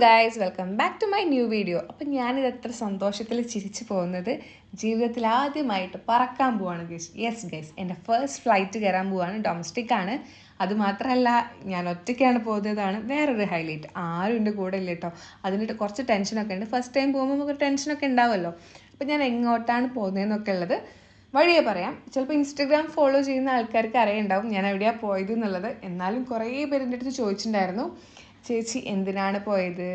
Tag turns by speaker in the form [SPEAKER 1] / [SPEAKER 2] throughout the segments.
[SPEAKER 1] Guys, welcome back to my new video. അപ്പം ഞാനിത് എത്ര സന്തോഷത്തിൽ ചിരിച്ചു പോകുന്നത്, ജീവിതത്തിൽ ആദ്യമായിട്ട് പറക്കാൻ പോവാണ് ഗൈസ്. യെസ് ഗൈസ്, എൻ്റെ ഫസ്റ്റ് ഫ്ലൈറ്റ് കയറാൻ പോവാണ്. ഡൊമസ്റ്റിക് ആണ്. അതുമാത്രമല്ല, ഞാൻ ഒറ്റയ്ക്കാണ് പോകുന്നതാണ് വേറൊരു ഹൈലൈറ്റ്. ആരും എൻ്റെ കൂടെ ഇല്ല കേട്ടോ. അതിൻ്റെ കുറച്ച് ടെൻഷനൊക്കെ ഉണ്ട്. ഫസ്റ്റ് ടൈം പോകുമ്പോൾ നമുക്ക് ടെൻഷനൊക്കെ ഉണ്ടാവുമല്ലോ. അപ്പം ഞാൻ എങ്ങോട്ടാണ് പോകുന്നതെന്നൊക്കെ ഉള്ളത് വഴിയെ പറയാം. ചിലപ്പോൾ ഇൻസ്റ്റഗ്രാം ഫോളോ ചെയ്യുന്ന ആൾക്കാർക്ക് അറിയുണ്ടാവും ഞാൻ എവിടെയാണ് പോയത് എന്നുള്ളത്. എന്നാലും കുറേ പേര് എൻ്റെ അടുത്ത് ചോദിച്ചിട്ടുണ്ടായിരുന്നു, ചേച്ചി എന്തിനാണ് പോയത്,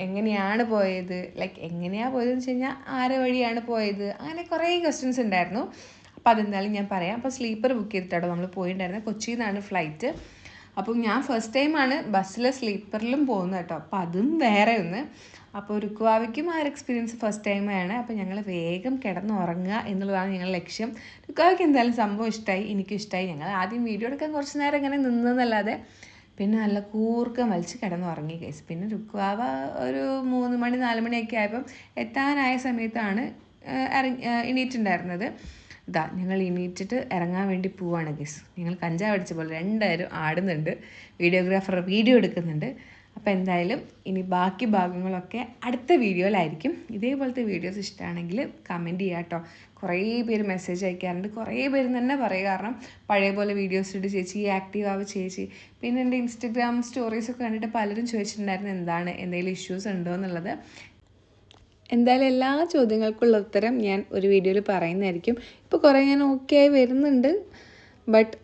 [SPEAKER 1] എങ്ങനെയാണ് പോയത്, ലൈക്ക് എങ്ങനെയാണ് പോയതെന്ന് വെച്ച് കഴിഞ്ഞാൽ ആരെ വഴിയാണ് പോയത്, അങ്ങനെ കുറേ ക്വസ്റ്റ്യൻസ് ഉണ്ടായിരുന്നു. അപ്പോൾ അതെന്തായാലും ഞാൻ പറയാം. അപ്പോൾ സ്ലീപ്പർ ബുക്ക് ചെയ്തിട്ടാണ് നമ്മൾ പോയിട്ടുണ്ടായിരുന്നത്. കൊച്ചിയിൽ നിന്നാണ് ഫ്ലൈറ്റ്. അപ്പം ഞാൻ ഫസ്റ്റ് ടൈമാണ് ബസ്സിൽ സ്ലീപ്പറിലും പോകുന്നത് കേട്ടോ. അപ്പോൾ അതും വേറെ ഒന്ന്. അപ്പോൾ രുക്കുവാവയ്ക്കും ആ ഒരു എക്സ്പീരിയൻസ് ഫസ്റ്റ് ടൈമാണ്. അപ്പോൾ ഞങ്ങൾ വേഗം കിടന്നുറങ്ങുക എന്നുള്ളതാണ് ഞങ്ങളുടെ ലക്ഷ്യം. രുക്കുവാവയ്ക്ക് എന്തായാലും സംഭവം ഇഷ്ടമായി, എനിക്കും ഇഷ്ടമായി. ഞങ്ങൾ ആദ്യം വീഡിയോ എടുക്കാൻ കുറച്ച് നേരം ഇങ്ങനെ നിന്നതെന്നല്ലാതെ പിന്നെ നല്ല കൂർക്കം വലിച്ച് കിടന്നുറങ്ങി ഗൈസ്. പിന്നെ രുക്കുവാവ ഒരു 3 മണി 4 മണിയൊക്കെ ആയപ്പം എത്താനായ സമയത്താണ് എണീറ്റുണ്ടായിരുന്നത്. ഞങ്ങൾ എണീറ്റിട്ട് ഇറങ്ങാൻ വേണ്ടി പോവാണ് ഗൈസ്. ഞങ്ങൾ കഞ്ചാവ് അടിച്ച പോലെ രണ്ടുപേരും ആടുന്നുണ്ട്, വീഡിയോഗ്രാഫർ വീഡിയോ എടുക്കുന്നുണ്ട്. അപ്പോൾ എന്തായാലും ഇനി ബാക്കി ഭാഗങ്ങളൊക്കെ അടുത്ത വീഡിയോയിലായിരിക്കും. ഇതേപോലത്തെ വീഡിയോസ് ഇഷ്ടമാണെങ്കിൽ കമൻറ്റ് ചെയ്യുക കേട്ടോ. കുറേ പേര് മെസ്സേജ് അയക്കാറുണ്ട്, കുറേ പേര് തന്നെ പറയും. കാരണം പഴയ പോലെ വീഡിയോസ് ഇട്ട് ചേച്ചി, ആക്റ്റീവ് ആവുക ചേച്ചി. പിന്നെ എൻ്റെ ഇൻസ്റ്റഗ്രാം സ്റ്റോറീസൊക്കെ കണ്ടിട്ട് പലരും ചോദിച്ചിട്ടുണ്ടായിരുന്നു എന്തെങ്കിലും ഇഷ്യൂസ് ഉണ്ടോ എന്നുള്ളത്. എന്തായാലും എല്ലാ ചോദ്യങ്ങൾക്കുള്ള ഉത്തരം ഞാൻ ഒരു വീഡിയോയിൽ പറയുന്നതായിരിക്കും. ഇപ്പോൾ കുറേ ഞാൻ ഓക്കെ ആയി വരുന്നുണ്ട്. ബട്ട്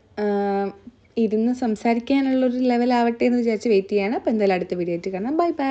[SPEAKER 1] ഇരുന്ന് സംസാരിക്കാനുള്ളൊരു ലെവലാവട്ടെ എന്ന് വിചാരിച്ച് വെയിറ്റ് ചെയ്യാണ്. അപ്പോൾ എന്തായാലും അടുത്ത വീഡിയോ ആയിട്ട് കാണാം. Bye bye.